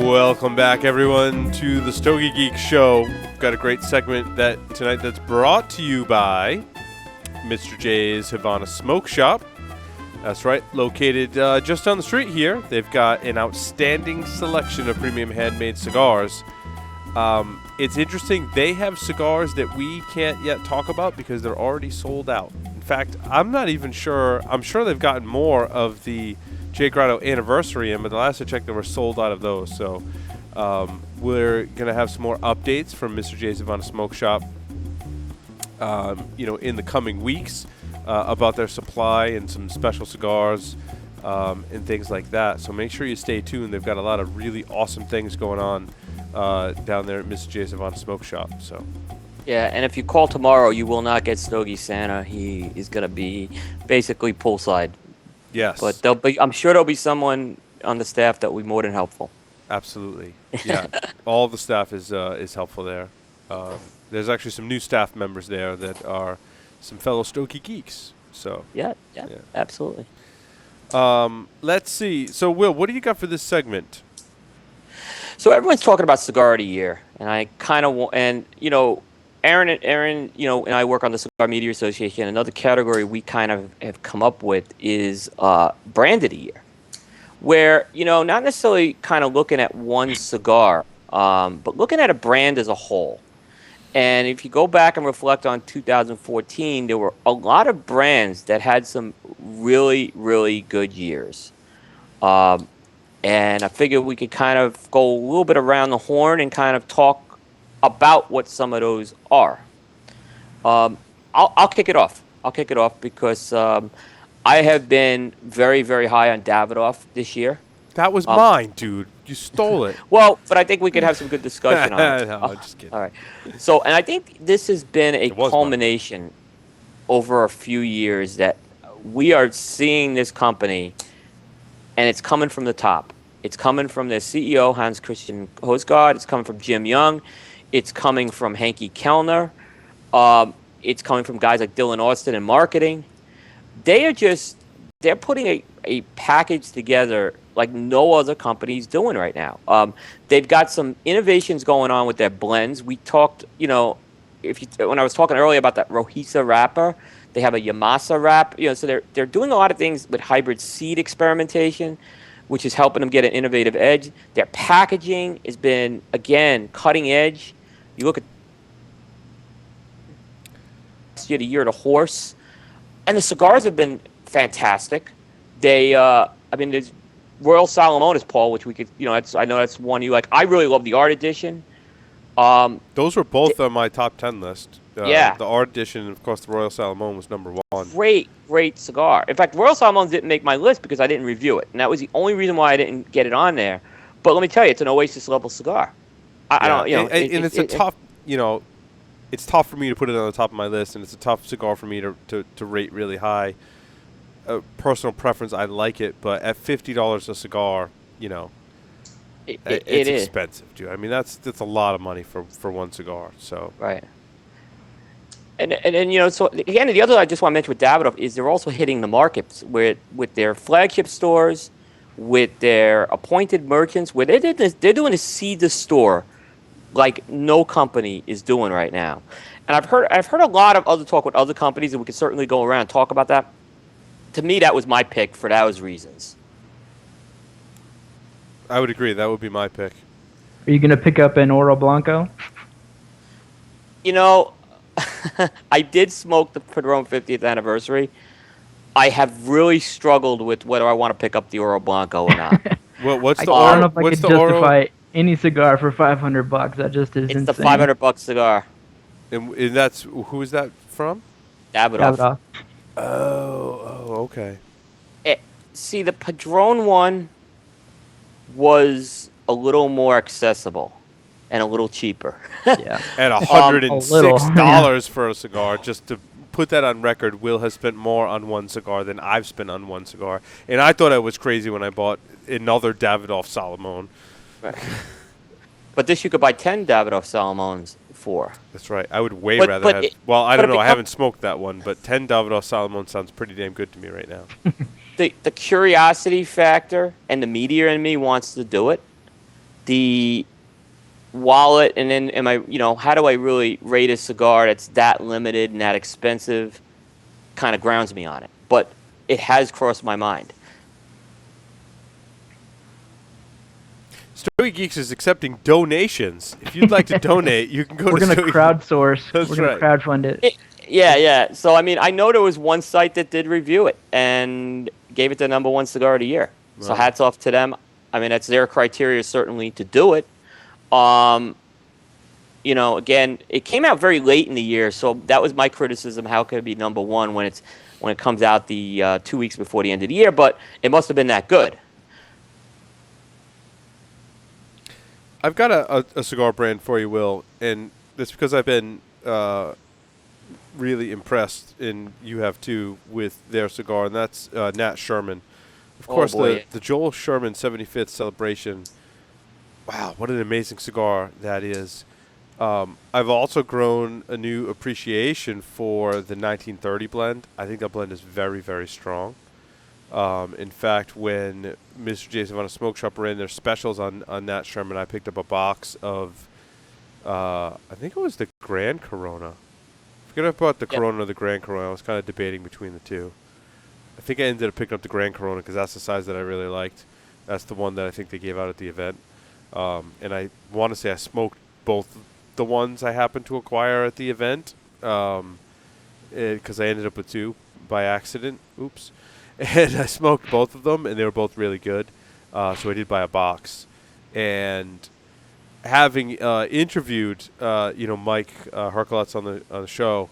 Welcome back, everyone, to the Stogie Geek Show. We've got a great segment tonight that's brought to you by Mr. J's Havana Smoke Shop. That's right, located just down the street here. They've got an outstanding selection of premium handmade cigars. It's interesting, they have cigars that we can't yet talk about because they're already sold out. In fact, I'm not even sure. I'm sure they've gotten more of the J. Grotto anniversary in, but the last I checked, they were sold out of those. So we're going to have some more updates from Mr. J's Havana Smoke Shop, in the coming weeks about their supply and some special cigars and things like that. So make sure you stay tuned. They've got a lot of really awesome things going on down there at Mr. J's Havana Smoke Shop. So. Yeah, and if you call tomorrow, you will not get Stogie Santa. He is going to be basically poolside. Yes. But I'm sure there'll be someone on the staff that will be more than helpful. Absolutely. Yeah. All the staff is helpful there. There's actually some new staff members there that are some fellow Stogie geeks. So. Yeah, absolutely. Let's see. So, Will, what do you got for this segment? So everyone's talking about Cigar of the Year, and I kind of Aaron, and I work on the Cigar Media Association. Another category we kind of have come up with is Brand of the Year, where, not necessarily kind of looking at one cigar, but looking at a brand as a whole. And if you go back and reflect on 2014, there were a lot of brands that had some really, really good years. And I figured we could kind of go a little bit around the horn and kind of talk about what some of those are. I'll kick it off. Because I have been very, very high on Davidoff this year. That was mine, dude. You stole it. Well, but I think we could have some good discussion on it. No, I'm just kidding. All right. So, and I think this has been a culmination over a few years that we are seeing this company, and it's coming from the top. It's coming from their CEO, Hans Christian Hosgaard. It's coming from Jim Young. It's coming from Henke Kellner. It's coming from guys like Dylan Austin in marketing. They're putting a package together like no other company's doing right now. They've got some innovations going on with their blends. We talked, when I was talking earlier about that Rojiza wrapper, they have a Yamasa wrap. So they're doing a lot of things with hybrid seed experimentation, which is helping them get an innovative edge. Their packaging has been, again, cutting edge. You look at the year of the horse, and the cigars have been fantastic. There's Royal Salomonas, Paul, which we could, I know that's one you like. I really love the Art Edition. Those were both on my top 10 list. Yeah. The Art Edition, and of course, the Royal Salomon was number one. Great cigar. In fact, Royal Salomon didn't make my list because I didn't review it, and that was the only reason why I didn't get it on there. But let me tell you, it's an Oasis level cigar. I don't, it's tough for me to put it on the top of my list, and it's a tough cigar for me to rate really high. Personal preference, I like it, but at $50 a cigar, it's expensive, dude. I mean, that's a lot of money for one cigar. So right. And so again, the other I just want to mention with Davidoff is they're also hitting the markets with their flagship stores, with their appointed merchants, where they're doing a seed the store like no company is doing right now. And I've heard a lot of other talk with other companies, and we could certainly go around and talk about that. To me, that was my pick for those reasons. I would agree. That would be my pick. Are you going to pick up an Oro Blanco? I did smoke the Padron 50th anniversary. I have really struggled with whether I want to pick up the Oro Blanco or not. What's the Oro? I don't know if I what's could the justify Oro? Any cigar for $500. That just is insane. It's the $500 cigar. And that's who is that from? Davidoff. Oh, okay. See, the Padron one was a little more accessible and a little cheaper. Yeah. At $106 for a cigar, just to put that on record, Will has spent more on one cigar than I've spent on one cigar. And I thought I was crazy when I bought another Davidoff Salomon. Right. But this you could buy 10 Davidoff Salomons for. That's right. I would rather have... I don't know. I haven't smoked that one, but 10 Davidoff Salomon sounds pretty damn good to me right now. The curiosity factor and the meteor in me wants to do it. the wallet, and then how do I really rate a cigar that's that limited and that expensive? Kind of grounds me on it, but it has crossed my mind. Stogie Geeks is accepting donations. If you'd like to donate, you can go We're to going to crowdsource. We're going to crowdfund it. Yeah. So, I know there was one site that did review it and gave it the #1 cigar of the year. Wow. So hats off to them. That's their criteria, certainly, to do it. Again, it came out very late in the year, so that was my criticism. How could it be #1 when it comes out the 2 weeks before the end of the year? But it must have been that good. I've got a cigar brand for you, Will, and that's because I've been really impressed, and you have too, with their cigar, and that's Nat Sherman. Of course, the Joel Sherman 75th celebration. Wow, what an amazing cigar that is. I've also grown a new appreciation for the 1930 blend. I think that blend is very, very strong. In fact, when Mr. J's Havana Smoke Shop ran their specials on Nat Sherman, I picked up a box of, I think it was the Grand Corona. I forget about the Corona or the Grand Corona. I was kind of debating between the two. I think I ended up picking up the Grand Corona because that's the size that I really liked. That's the one that I think they gave out at the event. And I want to say I smoked both the ones I happened to acquire at the event because I ended up with two by accident. Oops. And I smoked both of them, and they were both really good. So I did buy a box. And having interviewed, Mike Herkulotz on the show,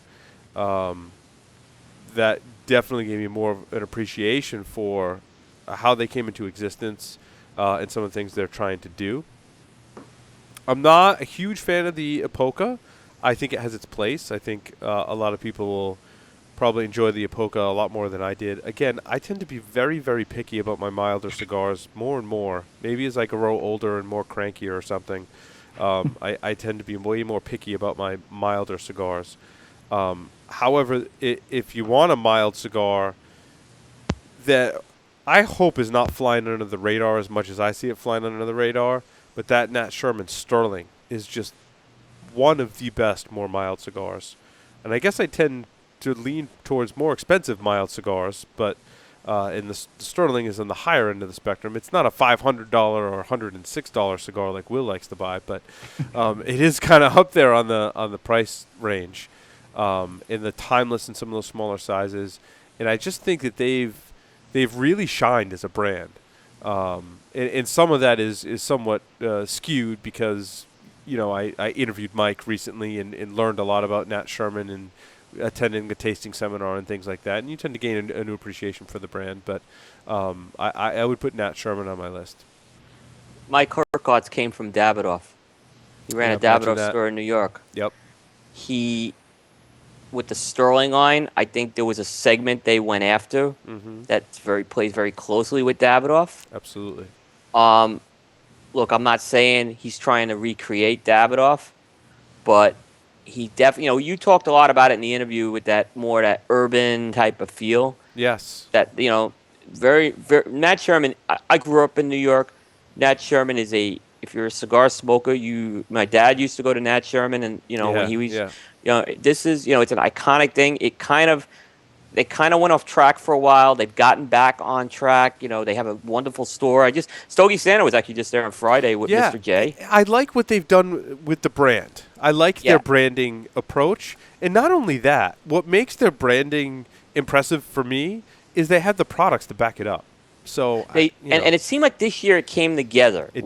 that definitely gave me more of an appreciation for how they came into existence and some of the things they're trying to do. I'm not a huge fan of the Apoca. I think it has its place. I think a lot of people will probably enjoy the Apoca a lot more than I did. Again, I tend to be very, very picky about my milder cigars more and more. Maybe as I grow older and more crankier or something, I tend to be way more picky about my milder cigars. However, if you want a mild cigar that I hope is not flying under the radar as much as I see it flying under the radar, but that Nat Sherman Sterling is just one of the best more mild cigars. And I guess I tend to lean towards more expensive mild cigars, but the Sterling is on the higher end of the spectrum. It's not a $500 or $106 cigar like Will likes to buy, but it is kind of up there on the price range. In the timeless and some of those smaller sizes, and I just think that they've really shined as a brand. And some of that is somewhat skewed because I interviewed Mike recently and learned a lot about Nat Sherman and attending a tasting seminar and things like that, and you tend to gain a new appreciation for the brand. But I would put Nat Sherman on my list. Mike Herkulotz came from Davidoff. He ran a Davidoff store in New York. Yep. With the Sterling line, I think there was a segment they went after that plays very closely with Davidoff. Absolutely. Look, I'm not saying he's trying to recreate Davidoff, but he definitely, you talked a lot about it in the interview with that urban type of feel. Yes. That, very, very, Nat Sherman, I grew up in New York. Nat Sherman is if you're a cigar smoker, my dad used to go to Nat Sherman, and, when he was, this is, it's an iconic thing. They kind of went off track for a while. They've gotten back on track. They have a wonderful store. Stogie Santa was actually just there on Friday with Mr. J. I like what they've done with the brand. I like their branding approach. And not only that, what makes their branding impressive for me is they have the products to back it up. So and it seemed like this year it came together. It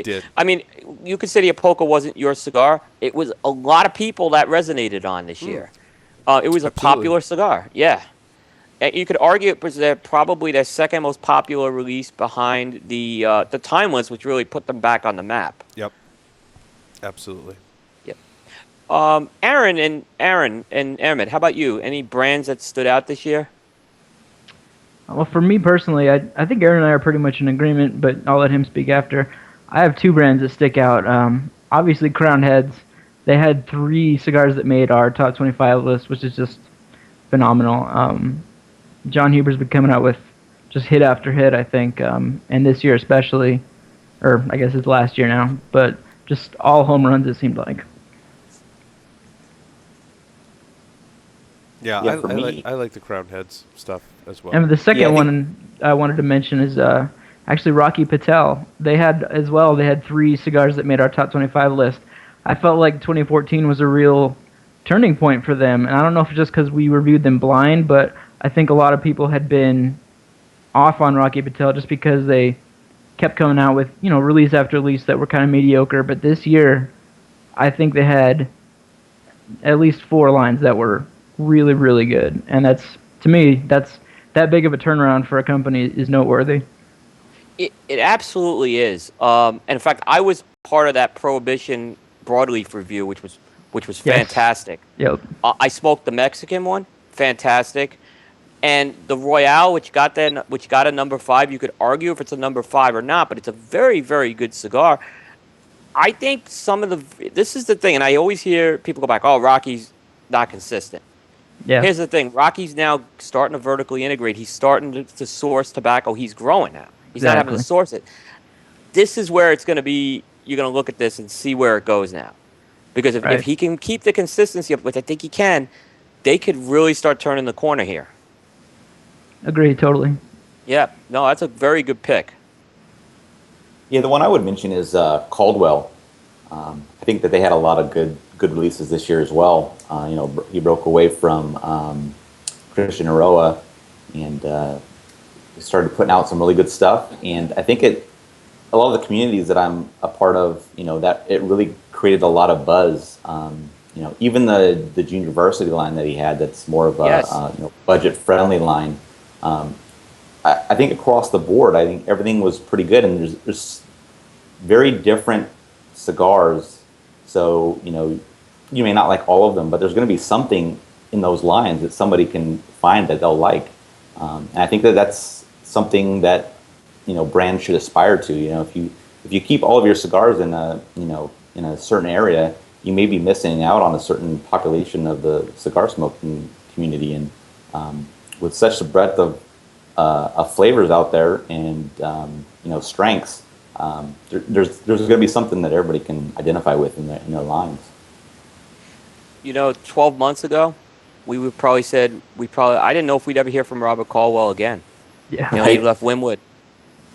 did. I mean, you could say the Apoca wasn't your cigar. It was a lot of people that resonated on this year. It was a popular cigar. Yeah. And you could argue it was probably their second most popular release behind the Timeless, which really put them back on the map. Yep. Absolutely. Yep. Aaron and Ahmed, how about you? Any brands that stood out this year? Well, for me personally, I think Aaron and I are pretty much in agreement, but I'll let him speak after. I have two brands that stick out. Obviously, Crown Heads. They had 3 cigars that made our top 25 list, which is just phenomenal. John Huber's been coming out with just hit after hit, I think, and this year especially. or I guess his last year now, but just all home runs it seemed like. Yeah, Yeah, for me, I like the Crown Heads stuff as well. And the yeah, second I think one I wanted to mention is actually Rocky Patel. They had as well. They had 3 cigars that made our top 25 list. I felt like 2014 was a real turning point for them, and I don't know if it's just because we reviewed them blind, but I think a lot of people had been off on Rocky Patel just because they kept coming out with release after release that were kind of mediocre. But this year, I think they had at least 4 lines that were really, really good, and that's to me that big of a turnaround for a company is noteworthy. It absolutely is. And in fact, I was part of that Prohibition broadleaf review, which was Yes. fantastic. Yep. I smoked the Mexican one, fantastic, and the Royale, which got a number 5. You could argue if it's a number 5 or not, but it's a very, very good cigar. I think this is the thing, and I always hear people go back, "Oh, Rocky's not consistent." Yeah. Here's the thing: Rocky's now starting to vertically integrate. He's starting to source tobacco. He's growing now. He's not having to Exactly. source it. This is where it's going to be. You're going to look at this and see where it goes now, because if Right. he can keep the consistency up, which I think he can, they could really start turning the corner here. Agree totally. Yeah, no, that's a very good pick. yeah, the one I would mention is Caldwell. I think that they had a lot of good releases this year as well. He broke away from Christian Aroa and started putting out some really good stuff. And I think a lot of the communities that I'm a part of, that it really created a lot of buzz. Even the junior varsity line that he had, that's more of a Yes. budget friendly line. I think across the board, I think everything was pretty good, and there's very different cigars. So you may not like all of them, but there's going to be something in those lines that somebody can find that they'll like. And I think that that's something that brands should aspire to. If you keep all of your cigars in a certain area, you may be missing out on a certain population of the cigar smoking community. And with such a breadth of flavors out there and strengths, there's going to be something that everybody can identify with in their lines. 12 months ago, we would probably said I didn't know if we'd ever hear from Robert Caldwell again. Yeah. He left Winwood.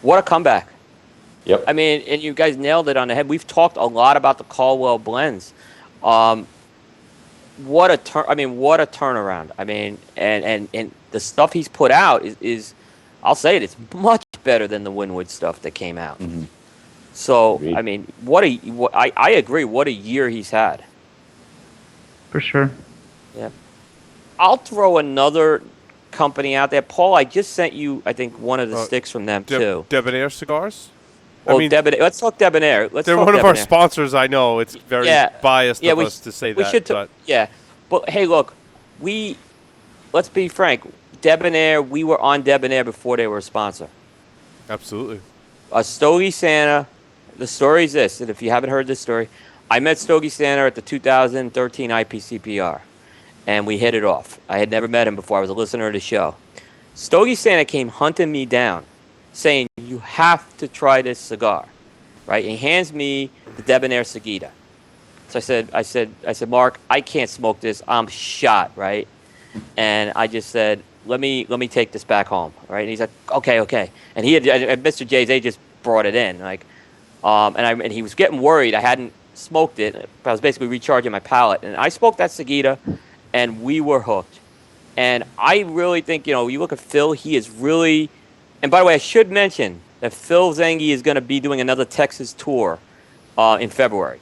What a comeback! Yep. I mean, and you guys nailed it on the head. We've talked a lot about the Caldwell blends. What a turnaround. I mean, and the stuff he's put out is I'll say it's much better than the Winwood stuff that came out. Mm-hmm. So, Agreed. I mean, I agree. What a year he's had. For sure. Yeah. I'll throw another company out there. Paul, I just sent you, I think, one of the sticks from them, too. Debonair Cigars? Debonair. Let's talk Debonair. They're one of our sponsors, I know. It's very biased of us to say that. But hey, look, let's be frank. Debonair, we were on Debonair before they were a sponsor. Absolutely. Stogie Santa, the story is this, and if you haven't heard this story, I met Stogie Santa at the 2013 IPCPR, and we hit it off. I had never met him before. I was a listener to the show. Stogie Santa came hunting me down, saying, you have to try this cigar, right? And he hands me the Debonair Seguida. So I said, Mark, I can't smoke this. I'm shot, right? And I just said, let me take this back home, right? And he's like, okay. And Mr. J's, they just brought it in, like, and he was getting worried. I hadn't smoked it. I was basically recharging my palate, and I smoked that Seguida, and we were hooked. And I really think, you look at Phil, he is really. And by the way, I should mention that Phil Zengi is going to be doing another Texas tour in February.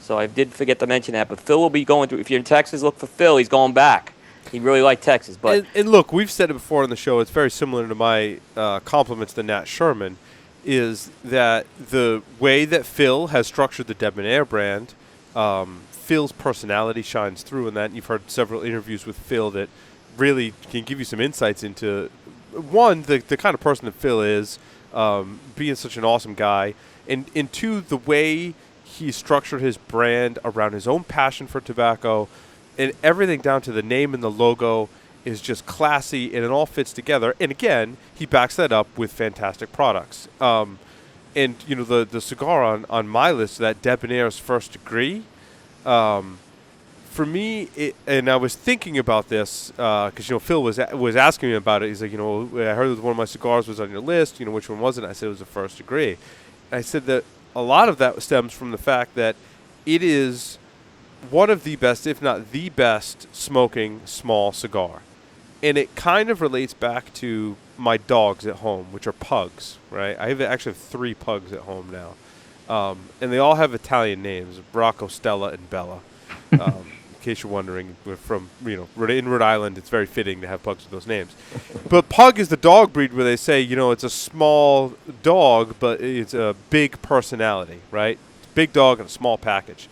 So I did forget to mention that, but Phil will be going through. If you're in Texas, look for Phil. He's going back. He really liked Texas. But and look, we've said it before on the show. It's very similar to my compliments to Nat Sherman, is that the way that Phil has structured the Debonair brand, Phil's personality shines through in that. You've heard several interviews with Phil that really can give you some insights into, one, the kind of person that Phil is, being such an awesome guy, and two, the way he structured his brand around his own passion for tobacco, and everything down to the name and the logo is just classy, and it all fits together. And again, he backs that up with fantastic products. And the cigar on my list, that Debonaire's First Degree. For me, and I was thinking about this because Phil was asking me about it. He's like, I heard that one of my cigars was on your list. Which one was it? I said it was the First Degree. And I said that a lot of that stems from the fact that it is one of the best, if not the best, smoking small cigar. And it kind of relates back to my dogs at home, which are pugs, right? I actually have 3 pugs at home now. And they all have Italian names, Rocco, Stella, and Bella. In case you're wondering, we're from, in Rhode Island, it's very fitting to have pugs with those names. But pug is the dog breed where they say, it's a small dog, but it's a big personality, right? It's a big dog and a small package.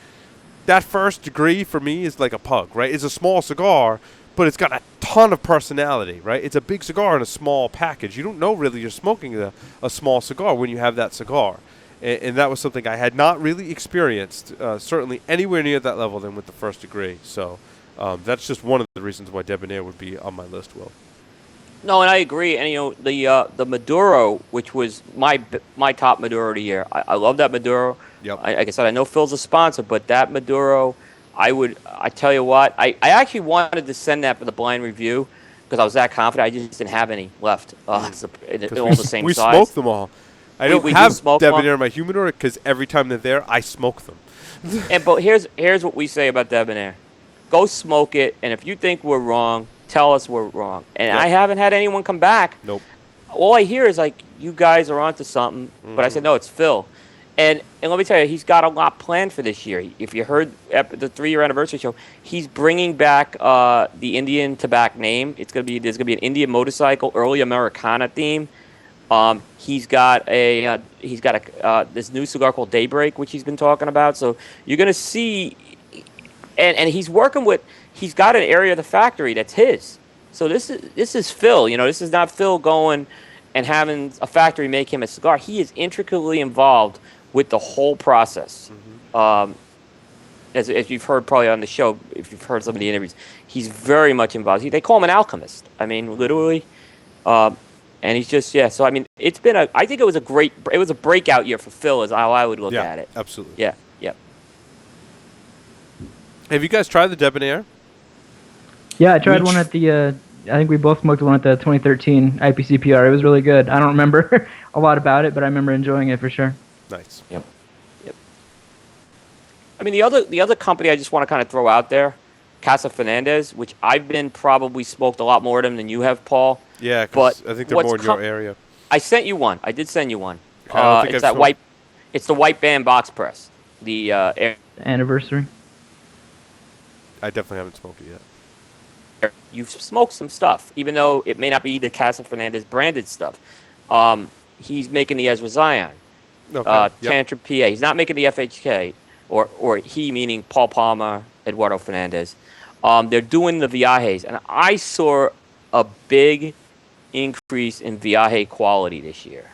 That First Degree for me is like a pug, right? It's a small cigar, but it's got a ton of personality, right? It's a big cigar in a small package. You don't know really you're smoking a small cigar when you have that cigar. And that was something I had not really experienced, certainly anywhere near that level than with the First Degree. So that's just one of the reasons why Debonair would be on my list, Will. No, and I agree. And the Maduro, which was my top Maduro of the year, I love that Maduro. Yep. Like I said, I know Phil's a sponsor, but that Maduro, I tell you what, I actually wanted to send that for the blind review because I was that confident. I just didn't have any left. It's all the same we size. We smoked them all. I don't we have smoke Debonair in my humidor because every time they're there, I smoke them. But here's what we say about Debonair. Go smoke it, and if you think we're wrong, tell us we're wrong. And Yep. I haven't had anyone come back. Nope. All I hear is like, you guys are onto something. But I said, no, it's Phil. And let me tell you, he's got a lot planned for this year. If you heard the 3-year anniversary show, he's bringing back the Indian tobacco name. There's gonna be an Indian motorcycle, early Americana theme. He's got this new cigar called Daybreak, which he's been talking about. So you're gonna see, and he's working with. He's got an area of the factory that's his. So this is Phil. This is not Phil going and having a factory make him a cigar. He is intricately involved with the whole process. Mm-hmm. As you've heard probably on the show, if you've heard some of the interviews, he's very much involved. They call him an alchemist. I mean, literally. And he's just, yeah. So, I mean, I think it was a breakout year for Phil is how I would look at it. Absolutely. Yeah. Have you guys tried the Debonair? Yeah, I tried one at the, I think we both smoked one at the 2013 IPCPR. It was really good. I don't remember a lot about it, but I remember enjoying it for sure. Nice. Yep. I mean, the other company I just want to kind of throw out there, Casa Fernandez, which I've been probably smoked a lot more of them than you have, Paul. Yeah, because I think they're more in your area. I sent you one. I did send you one. Okay, It's the white band box press. The anniversary. I definitely haven't smoked it yet. You've smoked some stuff, even though it may not be the Casa Fernandez branded stuff. He's making the Ezra Zion, Tantrum PA. He's not making the FHK, or he meaning Paul Palmer, Eduardo Fernandez. They're doing the Viajes, and I saw a big increase in Viaje quality this year.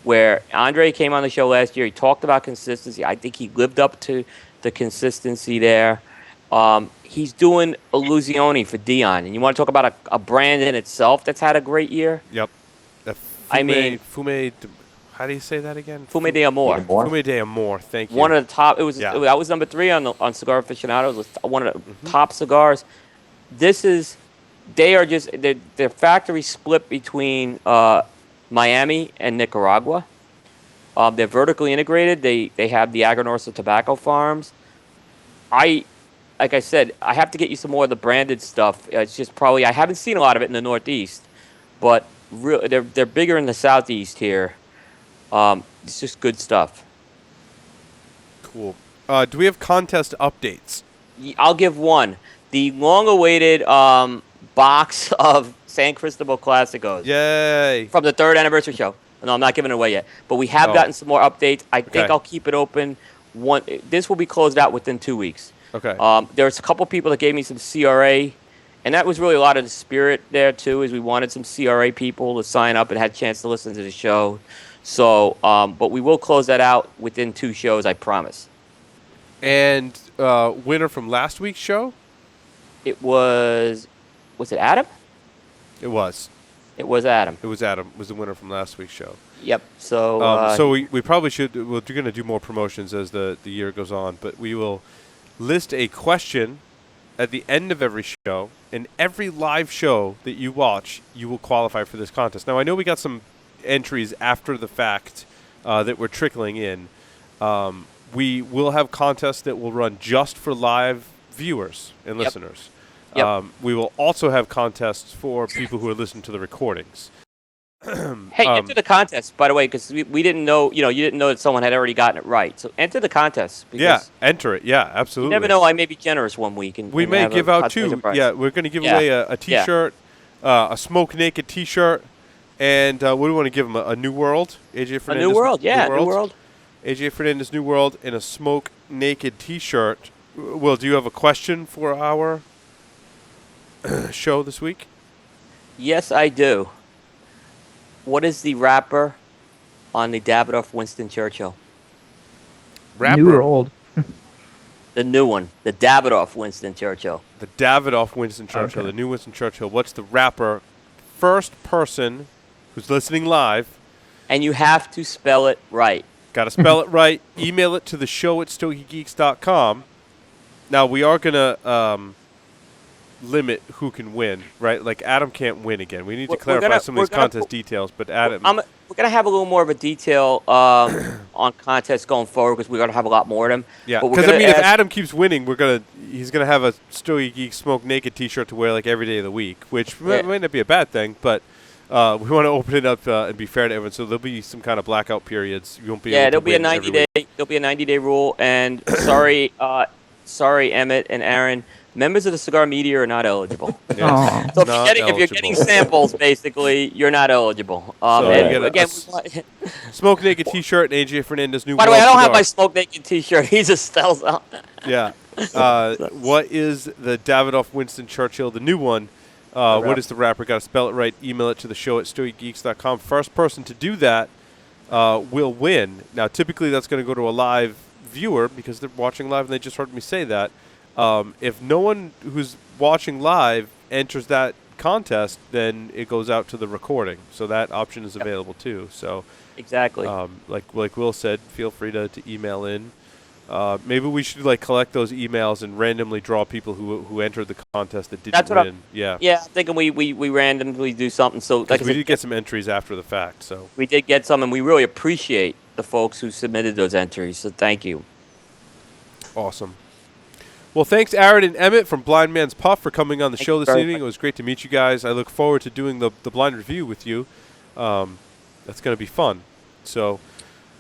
Where Andre came on the show last year, he talked about consistency. I think he lived up to the consistency there. He's doing Illusione for Dion. And you want to talk about a brand in itself that's had a great year? Yep. Fume, how do you say that again? Fume de Amor. Fume de Amor, thank you. One of the top, that was number 3 on Cigar Aficionado. It was one of the top cigars. Their factory split between Miami and Nicaragua. They're vertically integrated. They have the Aganorsa tobacco farms. Like I said, I have to get you some more of the branded stuff. It's just probably I haven't seen a lot of it in the Northeast, but they're bigger in the Southeast here. It's just good stuff. Cool. Do we have contest updates? I'll give one. The long-awaited box of San Cristobal Classicos. Yay! From the 3rd anniversary show. No, I'm not giving it away yet. But we have gotten some more updates. I think I'll keep it open. This will be closed out within 2 weeks. Okay. There's a couple people that gave me some CRA, and that was really a lot of the spirit there, too, is we wanted some CRA people to sign up and had a chance to listen to the show. So, but we will close that out within 2 shows, I promise. And winner from last week's show? Was it Adam? It was. It was Adam. It was Adam. Was the winner from last week's show. Yep. So. So we probably should. We're going to do more promotions as the year goes on, but we will list a question at the end of every show, and every live show that you watch, you will qualify for this contest. Now, I know we got some entries after the fact that we're trickling in. We will have contests that will run just for live viewers and listeners. Yep. We will also have contests for people who are listening to the recordings. Hey, enter the contest, by the way, because we didn't know, you didn't know that someone had already gotten it right. So enter the contest. Yeah, enter it. Yeah, absolutely. You never know. I may be generous one week. We may give out two. Yeah, we're going to give away a T-shirt, a Smoke Naked T-shirt, and what do we want to give them? A New World? AJ Fernandez. A New World, New World. AJ Fernandez New World and a Smoke Naked T-shirt. Will, do you have a question for our show this week? Yes, I do. What is the wrapper on the Davidoff Winston Churchill? Wrapper? New or old? The new one. The Davidoff Winston Churchill. The Davidoff Winston Churchill. Okay. The new Winston Churchill. What's the wrapper? First person who's listening live. And you have to spell it right. Got to spell it right. Email it to the show at StokeyGeeks.com. Now, we are going to limit who can win, right? Like, Adam can't win again. We need to clarify some of these contest details, but Adam... We're going to have a little more of a detail on contests going forward because we're going to have a lot more of them. Yeah, because, if Adam keeps winning, he's going to have a Stogie Geek Smoke Naked T-shirt to wear, like, every day of the week, which might not be a bad thing, but... we want to open it up and be fair to everyone, so there'll be some kind of blackout periods. You won't be able to there'll be a 90-day. There'll be a 90-day rule, and sorry, Emmett and Aaron, members of the cigar media are not eligible. Yeah. So if you're getting samples, basically, you're not eligible. Smoke Naked T-shirt and AJ Fernandez New World. By the way, I don't cigar. have my Smoke Naked T-shirt. He's a stealth. Yeah. What is the Davidoff Winston Churchill, the new one? What is the wrapper? Got to spell it right. Email it to the show at StokeyGeeks.com. First person to do that will win. Now, typically that's going to go to a live viewer because they're watching live and they just heard me say that. If no one who's watching live enters that contest, then it goes out to the recording. So that option is available too. So exactly. Like Will said, feel free to email in. Maybe we should collect those emails and randomly draw people who entered the contest that didn't win. Yeah, I'm thinking we randomly do something. So we did get some entries after the fact. So we did get some, and we really appreciate the folks who submitted those entries. So thank you. Awesome. Well, thanks Aaron and Emmett from Blind Man's Puff for coming on the show this evening. It was great to meet you guys. I look forward to doing the blind review with you. That's going to be fun. So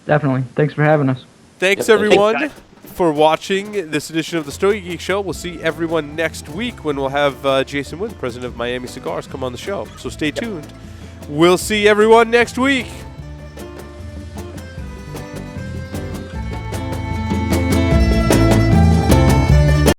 definitely. Thanks for having us. Thanks, everyone, for watching this edition of the Stogie Geek Show. We'll see everyone next week when we'll have Jason Wood, president of Miami Cigars, come on the show. So stay tuned. We'll see everyone next week.